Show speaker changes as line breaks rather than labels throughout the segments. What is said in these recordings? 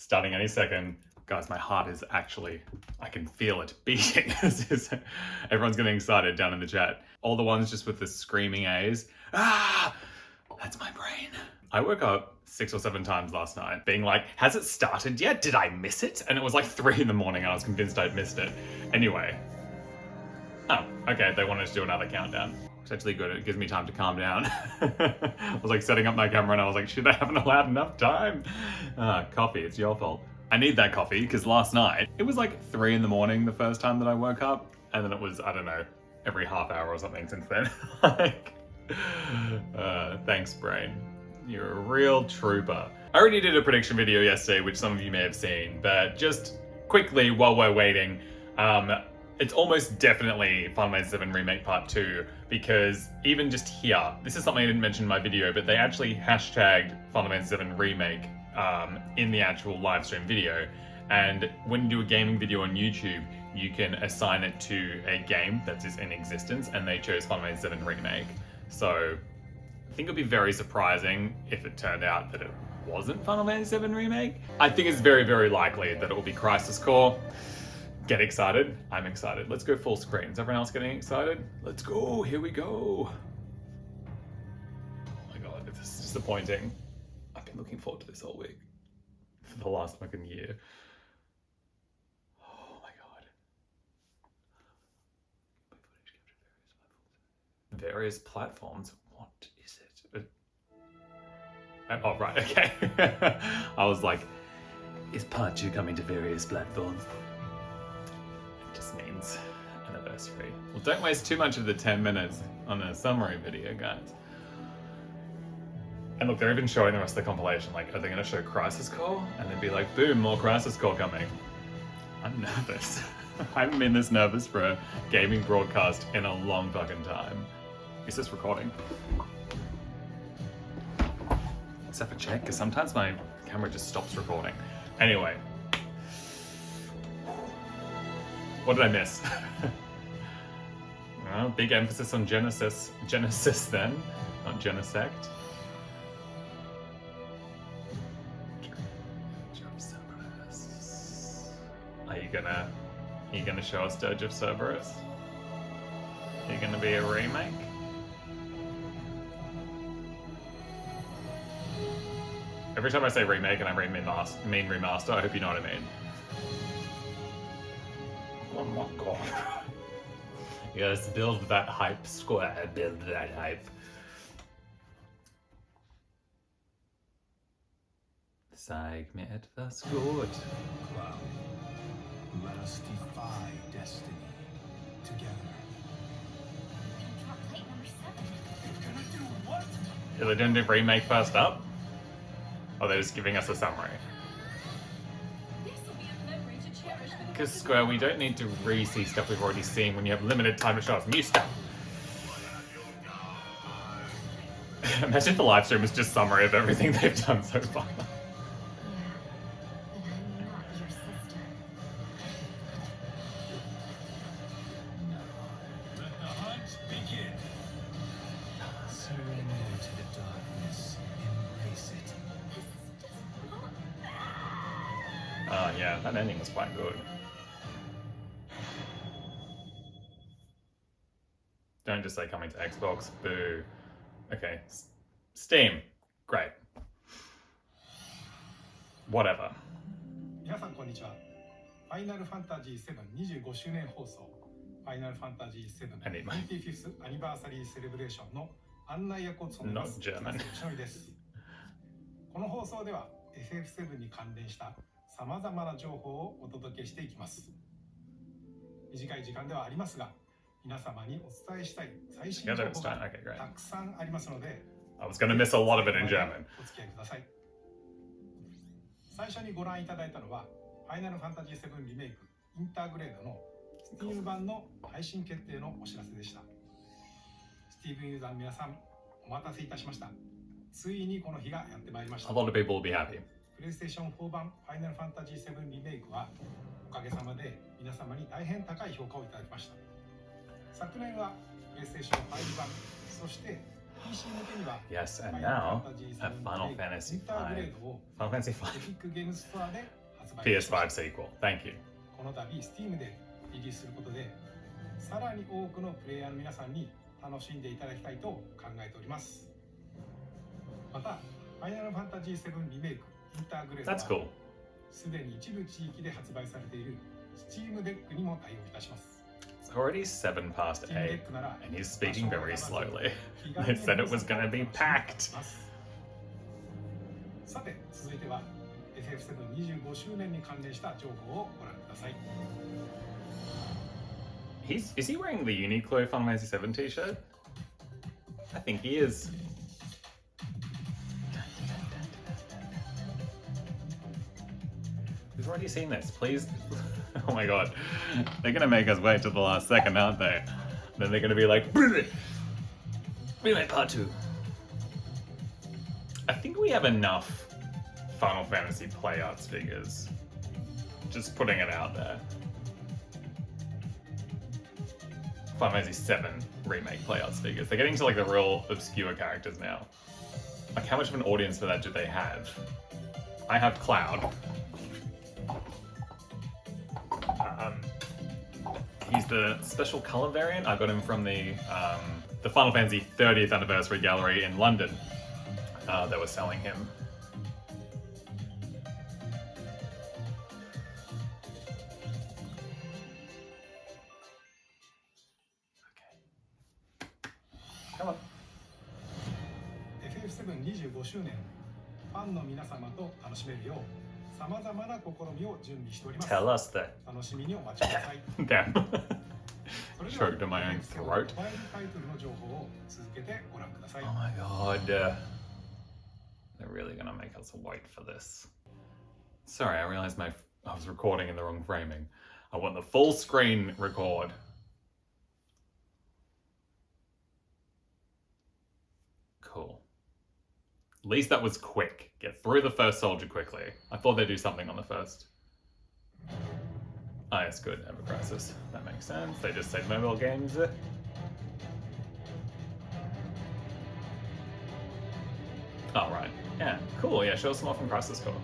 starting any second. Guys, my heart is actually, I can feel it beating. Everyone's getting excited down in the chat. All the ones just with the screaming A's. Ah, that's my brain. I woke up 6 or 7 times last night being like, has it started yet? Did I miss it? And it was like 3 in the morning and I was convinced I'd missed it. Anyway. Oh, okay, they wanted to do another countdown. It's actually good, it gives me time to calm down. I was like setting up my camera and I was like, shit, I haven't allowed enough time. Coffee, it's your fault. I need that coffee because last night, it was like 3 in the morning the first time that I woke up. And then it was, I don't know, every half hour or something since then. Like, thanks, brain. You're a real trooper. I already did a prediction video yesterday, which some of you may have seen, but just quickly while we're waiting, it's almost definitely Final Fantasy VII Remake Part 2, because even just here, this is something I didn't mention in my video, but they actually hashtagged Final Fantasy VII Remake in the actual live stream video. And when you do a gaming video on YouTube, you can assign it to a game that is in existence, and they chose Final Fantasy VII Remake. So I think it'd be very surprising if it turned out that it wasn't Final Fantasy VII Remake. I think it's very, very likely that it will be Crisis Core. Get excited. I'm excited. Let's go full screen. Is everyone else getting excited? Let's go. Here we go. Oh my god, this is disappointing. I've been looking forward to this all week. For the last fucking year. Oh my god. Various platforms? What is it? Oh, right, okay. I was like, is Part 2 coming to various platforms? Means anniversary. Well, don't waste too much of the 10 minutes on a summary video, guys. And look, they're even showing the rest of the compilation. Like, are they going to show Crisis Core? And then be like, boom, more Crisis Core coming. I'm nervous. I haven't been this nervous for a gaming broadcast in a long fucking time. Is this recording? Except for check, because sometimes my camera just stops recording. Anyway. What did I miss? Well, big emphasis on Genesis then, not Genesect. Are you gonna show us Dirge of Cerberus? Are you gonna be a remake? Every time I say remake and I mean remaster, I hope you know what I mean. Oh my god. Yes, build that hype, Square, build that hype. Zeig mir etwas gut.
Cloud, let us defy destiny together. You're gonna do what?
Are they doing the remake first up? Or are they just giving us a summary? Because Square, we don't need to re-see stuff we've already seen when you have limited time to show us new stuff. Imagine if the live stream was just summary of everything they've done so far.
Let the hunt begin. Surrender to the darkness. Embrace it.
Oh yeah, that ending was quite good. Don't just say coming to Xbox, boo. Okay, Steam, great. Whatever.
皆さんこんにちは。ファイナルファンタジー7 25周年放送、ファイナルファンタジー7 25th アニバーサリーセレブレーションの案内役を務めます。吉野です。この放送では FF7 に関連したさまざまな情報をお届けしていきます。短い時間ではありますが、皆様にお伝えしたい最新情報がたくさんありますので、
I was going to miss a lot of it in German.
お付き合いください。最初にご覧いただいたのは、ファイナルファンタジー7リメイクインターグレードのスティーム版の配信決定のお知らせでした。スティーブンユーザーの皆さん、お待たせいたしました。ついにこの日がやってまいりました。
A lot of people will be happy.
プレイステーション4版ファイナルファンタジー7リメイクはおかげさまで皆様に大変高い評価をいただきました。昨年はプレイステーション5版、そして PC 向けには
Yes, and
ファイナル
now
ファンタジー
a
7
Final
リメイク
Fantasy
インターグレ
V.
ードを
Final Fantasy
エ
V.
ピックゲームストアで発売いたしま
PS5
した
sequel. Thank you.
この度 Steam でリリースすることでさらに多くのプレイヤーの皆さんに楽しんでいただきたいと考えております。またファイナルファンタジー7リメイクインターグレード
That's
は
cool.
すでに一部地域で発売されている Steam デックにも対応いたします。
It's already 7 past
Steam デ
8,
ックなら
and he's speaking very slowly.
気軽
They
に
said it was going to be
楽しむことが
packed.
できます。さて続いては FF725 周年に関連した情報をご覧ください。
Is he wearing the Uniqlo Final Fantasy 7 t-shirt? I think he is. We've already seen this. Please. Oh my god. They're gonna make us wait till the last second, aren't they? Then they're gonna be like, Remake Part 2. I think we have enough Final Fantasy playouts figures. Just putting it out there. Final Fantasy 7 remake playouts figures. They're getting to like the real obscure characters now. Like how much of an audience for that do they have? I have Cloud. He's the special color variant. I got him from the Final Fantasy 30th anniversary gallery in London. They were selling him. Come on.
FF725 周年ファンの皆様と楽しめるようさまざまな試みを準備しております。
Tell us that.
楽しみにお待ちください。
Damn.
それでは
Choked on my own
FF7
throat.
モバイルタイトルの情報を続けてご覧ください。
Oh my god. They're really gonna make us wait for this. Sorry, I realized I was recording in the wrong framing. I want the full screen record. Cool. At least that was quick. Get through the first soldier quickly. I thought they'd do something on the first. Ah, yes, good. Ever Crisis. That makes sense. They just said mobile games. Oh, right. Yeah, cool. Yeah, show us some off from Crisis Core.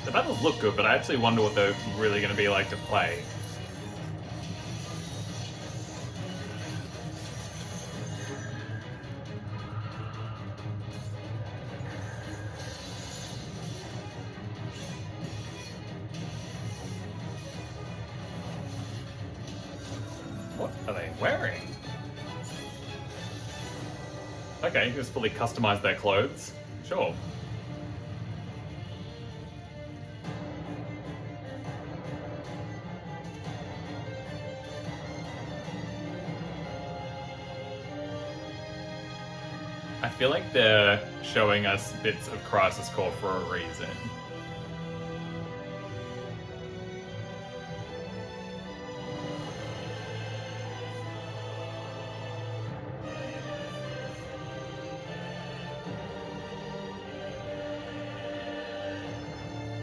The battles look good, but I actually wonder what they're really going to be like to play. What are they wearing? Okay, you can just fully customize their clothes. Sure. I feel like they're showing us bits of Crisis Core for a reason.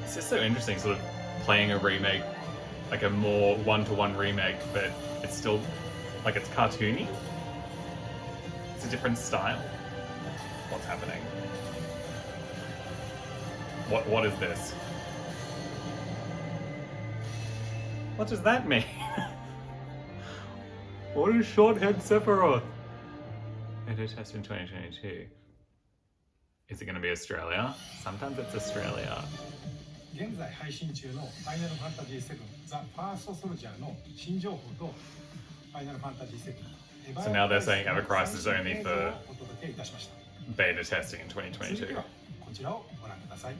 It's just so interesting, sort of playing a remake, like a more one-to-one remake, but it's still, like, it's cartoony. It's a different style. What's happening? What is this? What does that mean? What is Shorthead Sephiroth? Video test in 2022. Is it going to be Australia? Sometimes it's Australia.
現在配信中のファイナルファンタジー7ザ・ファーストソルジャーの新情報とファイナルファンタジー7
So now they're saying Ever Crisis is only
映像
for
をお届けいたしました。
beta testing in
続いて
2022.
はこちらをご覧ください。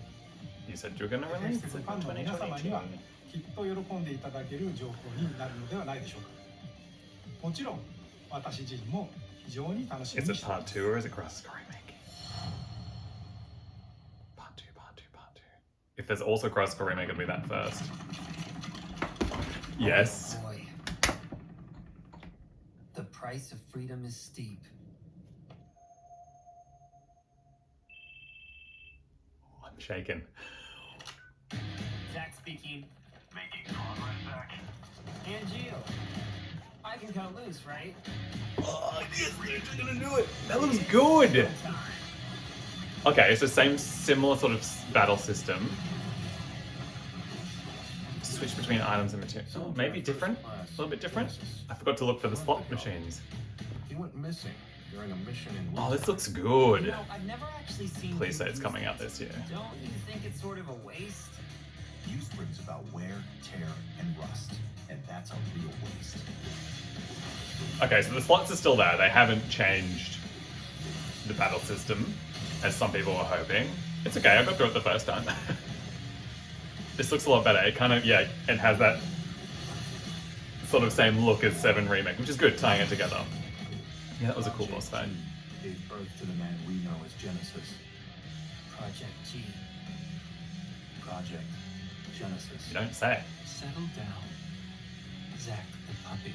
You said you're going to release it
フ
in
ァンの皆様には
2022.
きっと喜んでいただける情報になるのではないでしょうか。もちろん私自身も非常に楽しみ
Is
に
it
していま
part
す。
2 or is it Crisis Core remake? Part If there's also Crosscore Remake, it'll be that first. Yes.
Oh boy. The price of freedom is steep.
I'm shaking.
Zach speaking.
Making progress, Zach.
And Gio. I can cut loose, right?
Oh, yes, they're gonna do it. That looks good. Okay, it's the same similar sort of battle system. Switch between items and materials. Oh, maybe different? A little bit different? I forgot to look for the slot machines.
He went missing during a mission in
Oh, this looks good.
You know, I've never actually seen
Please say
you
it's
use
coming out
this.
this year.
Don't you think it's sort of a waste?
Use brings about wear, tear, and rust. And that's a real waste.
Okay, so the slots are still there. They haven't changed the battle system, as some people were hoping. It's okay, I got through it the first time. This looks a lot better. It kind of, yeah, it has that sort of same look as VII Remake, which is good, tying it together. Yeah, that was a cool boss fight.
Gave birth to the man we know as Genesis.
Project G.
Project Genesis.
You don't say.
Settle down. Zach the puppy.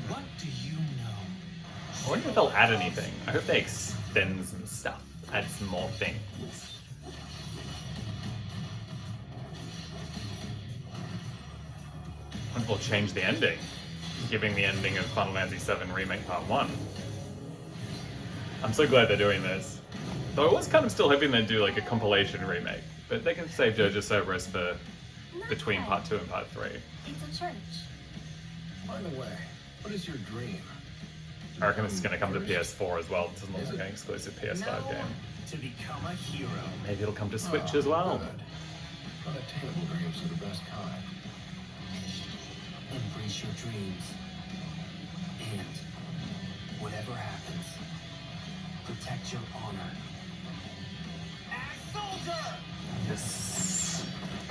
What do you know?
I wonder if they'll add anything. I hope they extend some stuff, add some more things. I wonder if they'll change the ending, giving the ending of Final Fantasy VII Remake Part 1. I'm so glad they're doing this. Though I was kind of still hoping they'd do like a compilation remake, but they can save JoJo Cerberus for between Part 2 and Part 3.
It's a church.
By the way, what is your dream?
I reckon this is going to come to PS4 as well. It doesn't look like an exclusive PS5 game.
To become a hero.
Maybe it'll come to Switch as well.
Good. Unattainable dreams are the best kind.
Embrace your dreams. And whatever happens, protect your honor. Axe soldier!
Yes.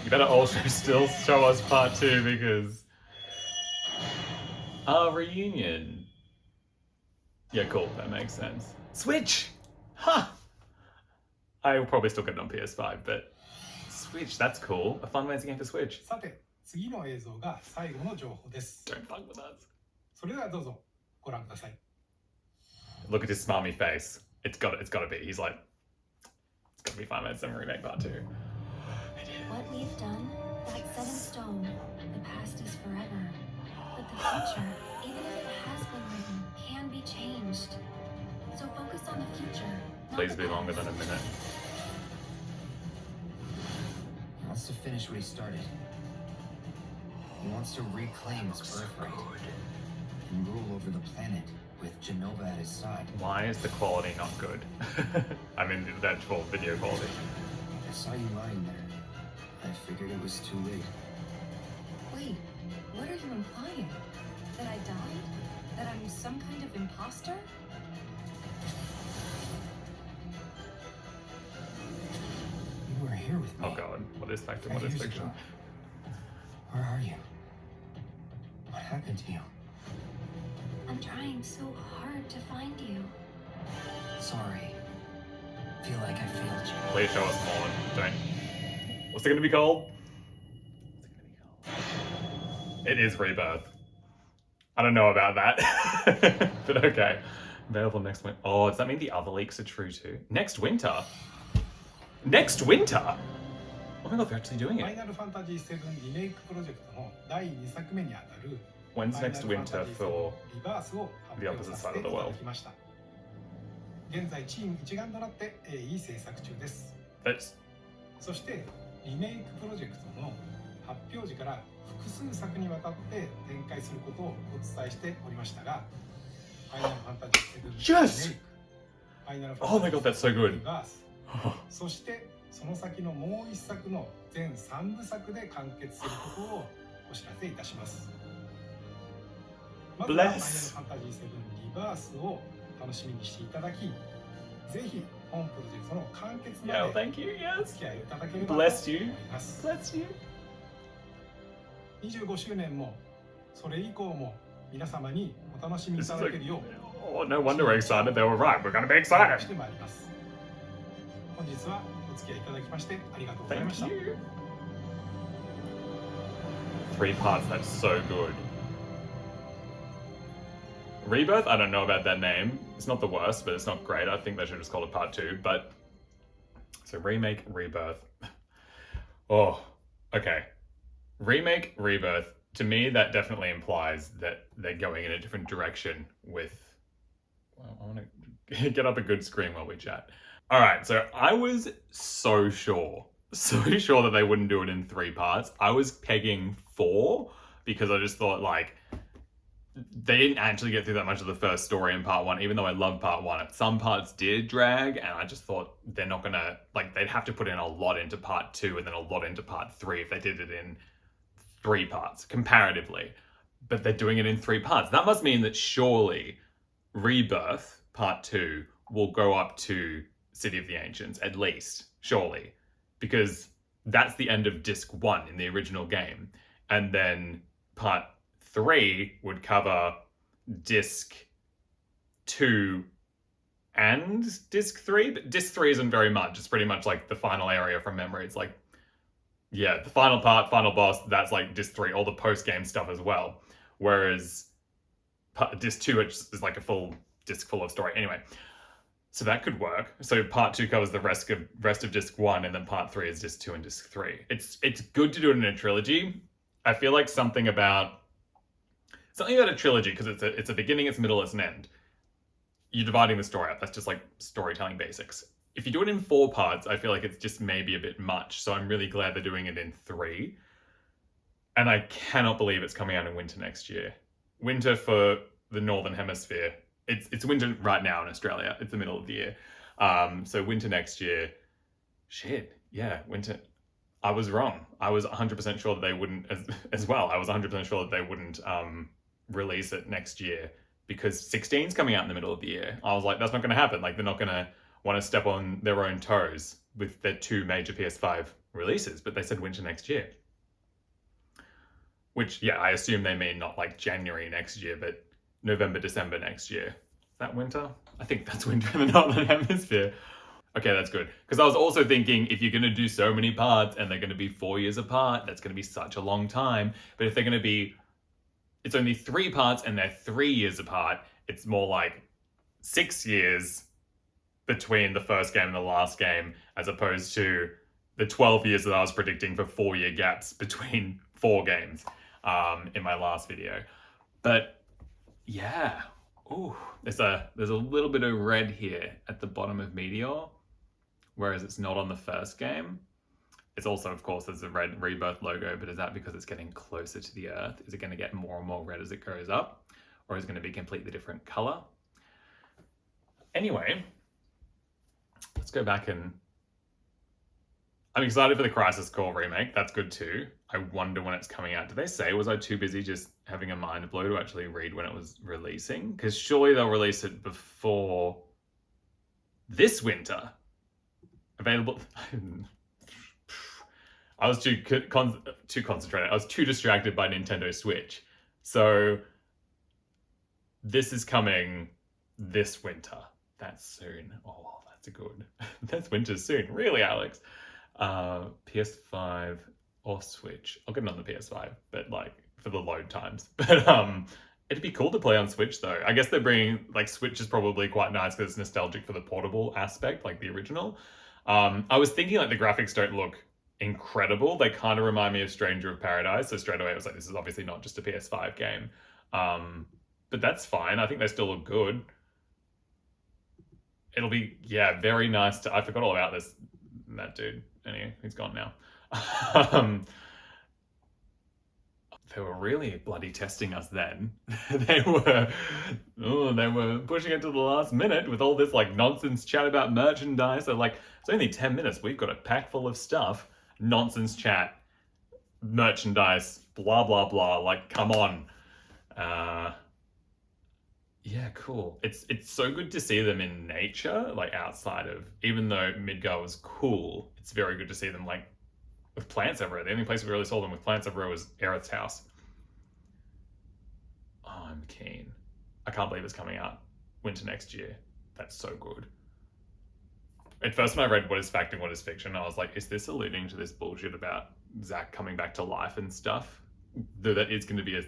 You better also still show us Part 2 because... Our reunion. Yeah, cool. That makes sense. Switch! Huh! I will probably still get it on PS5, but... Switch, that's cool. A fun fantasy game for Switch.
さて、次の映像が最後の情報です。
Don't fuck with us.
それではどうぞご覧ください。
Look at his smarmy face. It's gotta be. He's like... It's gotta be Final Fantasy VII Remake Part 2.
What we've done, that's set in stone. The past is forever. But the future, even if it has been written, can be changed. So focus on the future. not
Please
the
be longer
past.
than a minute.
He wants to finish what he started. He wants to reclaim his birthright and rule over the planet with Genova at his side.
Why is the quality not good? I mean, the actual video quality.
I saw you lying there. I figured it was too late.
Wait, what are you implying? That I died? That I'm some kind of imposter?
You were here with me.
Oh god, what is fact and what is
5 years
fiction?
ago. Where are you? What happened to you?
I'm trying so hard to find you.
Sorry. Feel like I failed you.
Please show us more. Don't. What's it gonna be called? It is Rebirth. I don't know about that. But okay. Available next winter. Oh, does that mean the other leaks are true too? Next winter? Next winter? Oh my god, they're actually doing
ファイ
it.
ナルファンタジー7リメイクプロジェクトの第2作目にあたる
When's next winter for
リバースを発
the
表
opposite
させ
side
て
of
い
the
ただ
world?
きました現在チーム一丸となって鋭意制作中です
That's
そしてリメイクプロジェクトの発表時から複数作にわたって展開することをお伝えしておりましたがファイナルファンタジー7
Yes!
リメイクファイナルファ
Oh
ン
my
タ
god,
ジ
that's so
ー
good.
リバースそしてその先のもう一作の全3部作で完結することをお知らせいたしますまずはファイナルファンタジー7リバースを楽しみにしていただきぜひ本プロジェクトの完結ま
Yeah,
で
thank you,
お
yes.
付き合いいただければと思い
Bless you.
ます
Bless you.
25周年もそれ以降も皆様にお楽しみい
This
た
is
だ
like,
けるよう
oh, no wonder we're excited. They were right. We're gonna be excited.
してまいります本日はお付き合いいただきましてありがとうございま
Thank
した。
you. 3 parts, that's so good. Rebirth, I don't know about that name. It's not the worst, but it's not great. I think they should just call it part 2, but... So remake, rebirth. Oh, okay. Remake, rebirth. To me, that definitely implies that they're going in a different direction with... Well, I want to get up a good screen while we chat. All right, so I was so sure that they wouldn't do it in 3 parts. I was pegging 4 because I just thought, like, they didn't actually get through that much of the first story in part 1, even though I loved part 1. Some parts did drag, and I just thought they're not gonna, like, they'd have to put in a lot into part 2 and then a lot into part 3 if they did it in 3 parts, comparatively. But they're doing it in 3 parts. That must mean that surely Rebirth, part 2, will go up to City of the Ancients, at least, surely. Because that's the end of Disc 1 in the original game. And then part 3 would cover Disc 2 and Disc 3, but Disc 3 isn't very much. It's pretty much like the final area from memory. It's like, yeah, the final part, final boss, that's like Disc 3, all the post-game stuff as well. Whereas Disc 2 is like a full disc full of story. Anyway, so that could work. So part 2 covers the rest of Disc 1, and then part 3 is Disc 2 and Disc 3. It's good to do it in a trilogy. I feel like something about a trilogy, because it's a beginning, it's a middle, it's an end. You're dividing the story up. That's just like storytelling basics. If you do it in 4 parts, I feel like it's just maybe a bit much. So I'm really glad they're doing it in 3. And I cannot believe it's coming out in winter next year. Winter for the Northern Hemisphere. It's winter right now in Australia. It's the middle of the year. So winter next year. Shit. Yeah, winter. I was wrong. I was 100% sure that they wouldn't as well. I was 100% sure that they wouldn't release it next year because 16's coming out in the middle of the year. I was like, that's not going to happen. Like, they're not going to want to step on their own toes with their 2 major PS5 releases, but they said winter next year. Which, yeah, I assume they mean not like January next year, but November, December next year. Is that winter? I think that's winter in the Northern Hemisphere. Okay, that's good. Because I was also thinking, if you're going to do so many parts and they're going to be 4 years apart, that's going to be such a long time. But if they're going to be, it's only 3 parts and they're 3 years apart, it's more like 6 years between the first game and the last game, as opposed to the 12 years that I was predicting for 4-year gaps between 4 games in my last video. But yeah, ooh, there's a little bit of red here at the bottom of Meteor, whereas it's not on the first game. It's also, of course, there's a red Rebirth logo, but is that because it's getting closer to the Earth? Is it going to get more and more red as it goes up? Or is it going to be a completely different color? Anyway, let's go back and... I'm excited for the Crisis Core remake. That's good too. I wonder when it's coming out. Did they say, was I too busy just having a mind blow to actually read when it was releasing? Because surely they'll release it before this winter. Available... I was too concentrated. I was too distracted by Nintendo Switch. So this is coming this winter. That's soon. Oh, that's good. That's winter soon. Really, Alex? PS5 or Switch. I'll get it on the PS5, but like for the load times. But it'd be cool to play on Switch though. I guess they're bringing, like, Switch is probably quite nice because it's nostalgic for the portable aspect, like the original. I was thinking like the graphics don't look incredible. They kind of remind me of Stranger of Paradise. So straight away I was like, this is obviously not just a PS5 game. But that's fine. I think they still look good. It'll be, yeah, very nice to... I forgot all about that dude. Anyway, he's gone now. They were really bloody testing us then. They were pushing it to the last minute with all this like nonsense chat about merchandise. They're like, it's only 10 minutes. We've got a pack full of stuff. Nonsense chat, merchandise, blah, blah, blah. Like, come on. Yeah, cool. It's so good to see them in nature, like outside of, even though Midgar was cool, it's very good to see them like with plants everywhere. The only place we really saw them with plants everywhere was Aerith's house. Oh, I'm keen. I can't believe it's coming out winter next year. That's so good. At first when I read what is fact and what is fiction, I was like, is this alluding to this bullshit about Zack coming back to life and stuff? Though that is going to be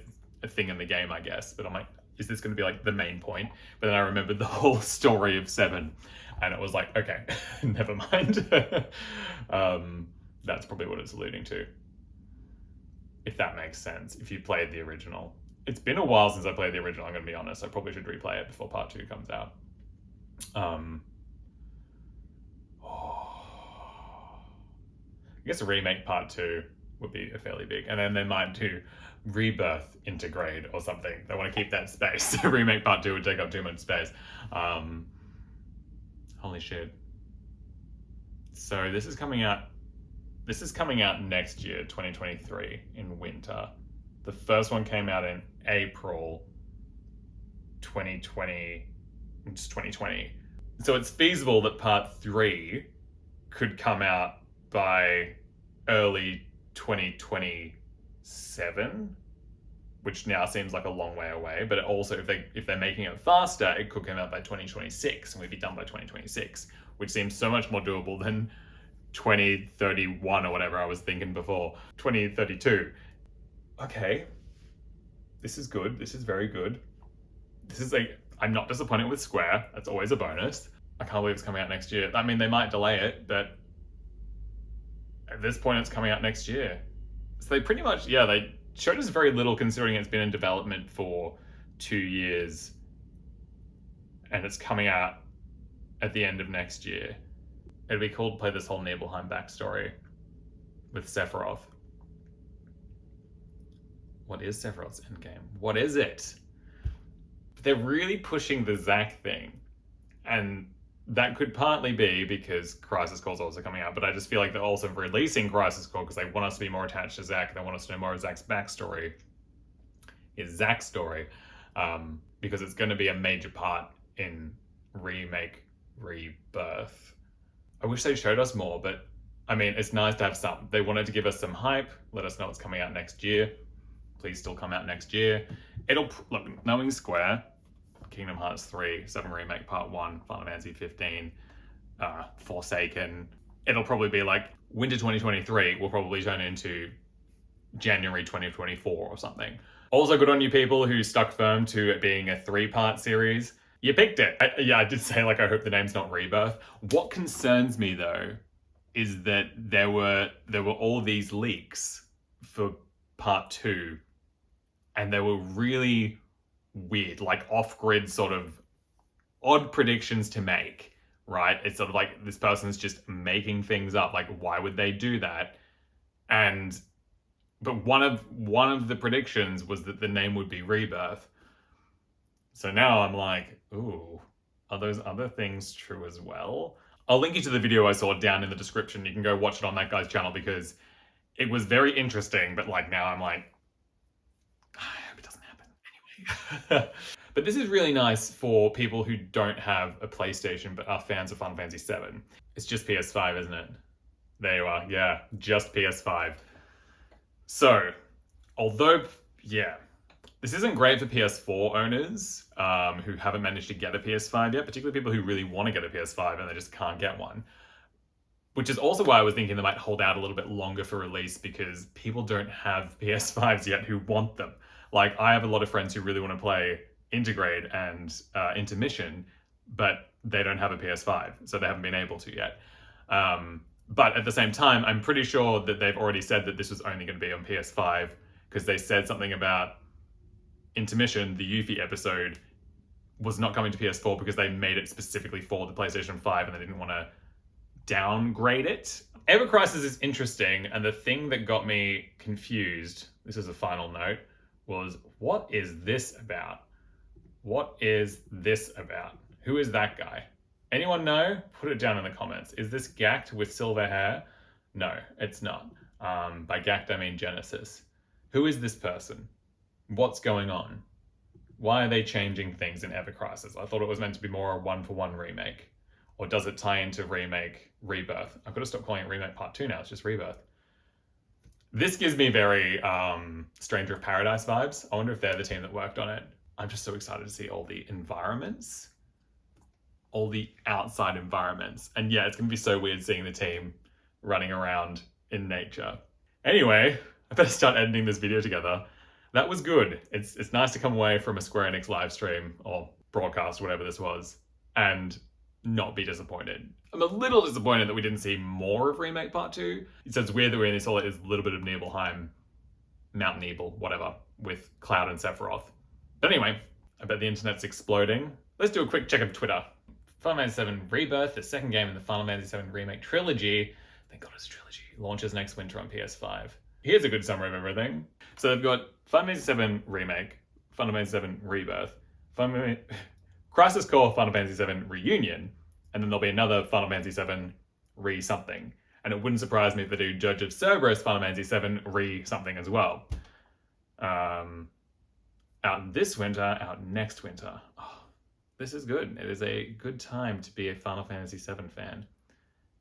a thing in the game, I guess. But I'm like, is this going to be like the main point? But then I remembered the whole story of VII, and it was like, okay, never mind. That's probably what it's alluding to. If that makes sense, if you played the original. It's been a while since I played the original, I'm going to be honest. I probably should replay it before part 2 comes out. I guess a remake part 2 would be a fairly big, and then they might do Rebirth Intergrade or something. They want to keep that space. Remake part 2 would take up too much space. Holy shit. So this is coming out next year, 2023, in winter. The first one came out in April 2020. It's 2020. So it's feasible that part 3 could come out by early 2027, which now seems like a long way away. But it also, if they're making it faster, it could come out by 2026, and we'd be done by 2026, which seems so much more doable than 2031 or whatever I was thinking before. 2032. Okay, this is good. This is very good. This is I'm not disappointed with Square. That's always a bonus. I can't believe it's coming out next year. I mean, they might delay it, but at this point it's coming out next year. So they pretty much, they showed us very little considering it's been in development for 2 years and it's coming out at the end of next year. It'd be cool to play this whole Nibelheim backstory with Sephiroth. What is Sephiroth's endgame? What is it? They're really pushing the Zack thing, and that could partly be because Crisis Core is also coming out, but I just feel like they're also releasing Crisis Core because they want us to be more attached to Zack. They want us to know more of Zack's backstory, his Zack story, because it's going to be a major part in Remake Rebirth. I wish they showed us more, but I mean, it's nice to have some. They wanted to give us some hype, let us know it's coming out next year. Please still come out next year. Look, knowing Square, Kingdom Hearts 3, 7 Remake Part 1, Final Fantasy 15, Forsaken, it'll probably be like winter 2023 will probably turn into January 2024 or something. Also, good on you people who stuck firm to it being a 3-part series. You picked it. I did say, I hope the name's not Rebirth. What concerns me, though, is that there were all these leaks for part 2, and they were really weird, off-grid sort of odd predictions to make, right? It's sort of like this person's just making things up. Why would they do that? But one of the predictions was that the name would be Rebirth. So now I'm like, ooh, are those other things true as well? I'll link you to the video I saw down in the description. You can go watch it on that guy's channel because it was very interesting, but now I'm like, I hope it doesn't happen anyway. But this is really nice for people who don't have a PlayStation but are fans of Final Fantasy VII. It's just PS5, isn't it? There you are. Yeah, just PS5. So, although, this isn't great for PS4 owners who haven't managed to get a PS5 yet, particularly people who really want to get a PS5 and they just can't get one. Which is also why I was thinking they might hold out a little bit longer for release, because people don't have PS5s yet who want them. I have a lot of friends who really want to play Intergrade and Intermission, but they don't have a PS5, so they haven't been able to yet. But at the same time, I'm pretty sure that they've already said that this was only going to be on PS5, because they said something about Intermission, the Yuffie episode, was not coming to PS4 because they made it specifically for the PlayStation 5 and they didn't want to downgrade it. Ever Crisis is interesting, and the thing that got me confused, this is a final note, was what is this about? What is this about? Who is that guy? Anyone know? Put it down in the comments. Is this Gact with silver hair? No, it's not. By Gact, I mean Genesis. Who is this person? What's going on? Why are they changing things in Ever Crisis? I thought it was meant to be more a one-for-one remake. Or does it tie into Remake Rebirth? I've got to stop calling it Remake Part 2 now. It's just Rebirth. This gives me very Stranger of Paradise vibes. I wonder if they're the team that worked on it. I'm just so excited to see all the environments. all the outside environments. And yeah, it's going to be so weird seeing the team running around in nature. Anyway, I better start editing this video together. That was good. It's nice to come away from a Square-Enix live stream or broadcast, whatever this was, and not be disappointed. I'm a little disappointed that we didn't see more of Remake Part 2. It's weird that we only saw it as a little bit of Nibelheim, Mount Nebel, whatever, with Cloud and Sephiroth. But anyway, I bet the internet's exploding. Let's do a quick check of Twitter. Final Fantasy VII Rebirth, the second game in the Final Fantasy VII Remake trilogy. Thank God it's a trilogy. Launches next winter on PS5. Here's a good summary of everything. So they've got Final Fantasy VII Remake, Final Fantasy VII Rebirth, Crisis Core Final Fantasy VII Reunion, and then there'll be another Final Fantasy VII Re-something. And it wouldn't surprise me if they do Judge of Cerberus Final Fantasy VII Re-something as well. Out this winter, out next winter. Oh, this is good. It is a good time to be a Final Fantasy VII fan.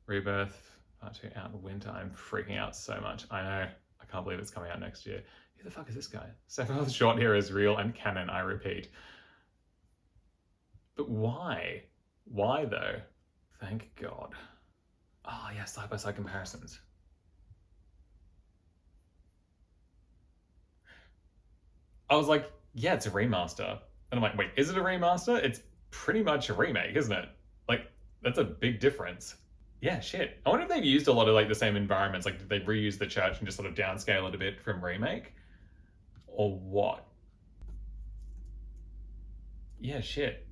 Rebirth, Part 2 out in winter. I'm freaking out so much. I know. I can't believe it's coming out next year. Who the fuck is this guy? Sephiroth's short hair is real and canon, I repeat. But why? Why though? Thank God. Oh yeah, side-by-side comparisons. I was like, yeah, it's a remaster. And I'm like, wait, is it a remaster? It's pretty much a remake, isn't it? Like, that's a big difference. Yeah, shit. I wonder if they've used a lot of like the same environments. Like, did they reuse the church and just sort of downscale it a bit from remake? Or what? Yeah, shit.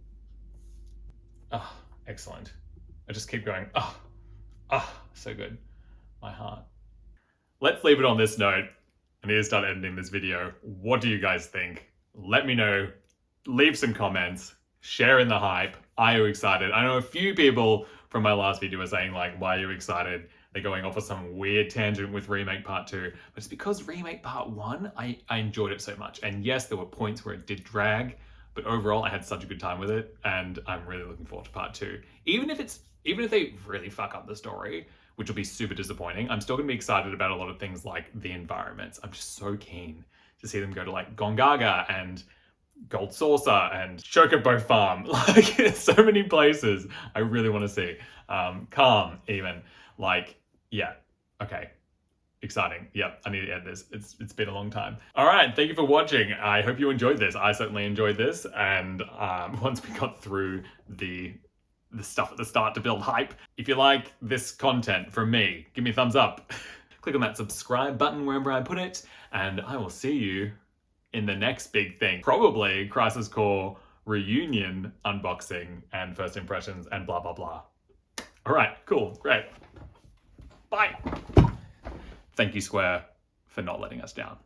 Ah, oh, excellent. I just keep going, so good. My heart. Let's leave it on this note. I need to start editing this video. What do you guys think? Let me know. Leave some comments. Share in the hype. Are you excited? I know a few people from my last video were saying like, why are you excited? They're going off of some weird tangent with Remake Part 2. But it's because Remake Part 1, I enjoyed it so much. And yes, there were points where it did drag, but overall I had such a good time with it. And I'm really looking forward to Part 2. Even if they really fuck up the story, which will be super disappointing, I'm still going to be excited about a lot of things like the environments. I'm just so keen to see them go to like Gongaga and Gold Saucer and Chocobo Farm. Like, so many places I really want to see. Calm, even. Like, yeah, okay. Exciting. Yep, I need to end this. It's been a long time. All right, thank you for watching. I hope you enjoyed this. I certainly enjoyed this. And once we got through the stuff at the start to build hype. If you like this content from me, give me a thumbs up. Click on that subscribe button wherever I put it, and I will see you in the next big thing. Probably Crisis Core Reunion unboxing and first impressions and blah, blah, blah. All right, cool, great. Bye. Thank you, Square, for not letting us down.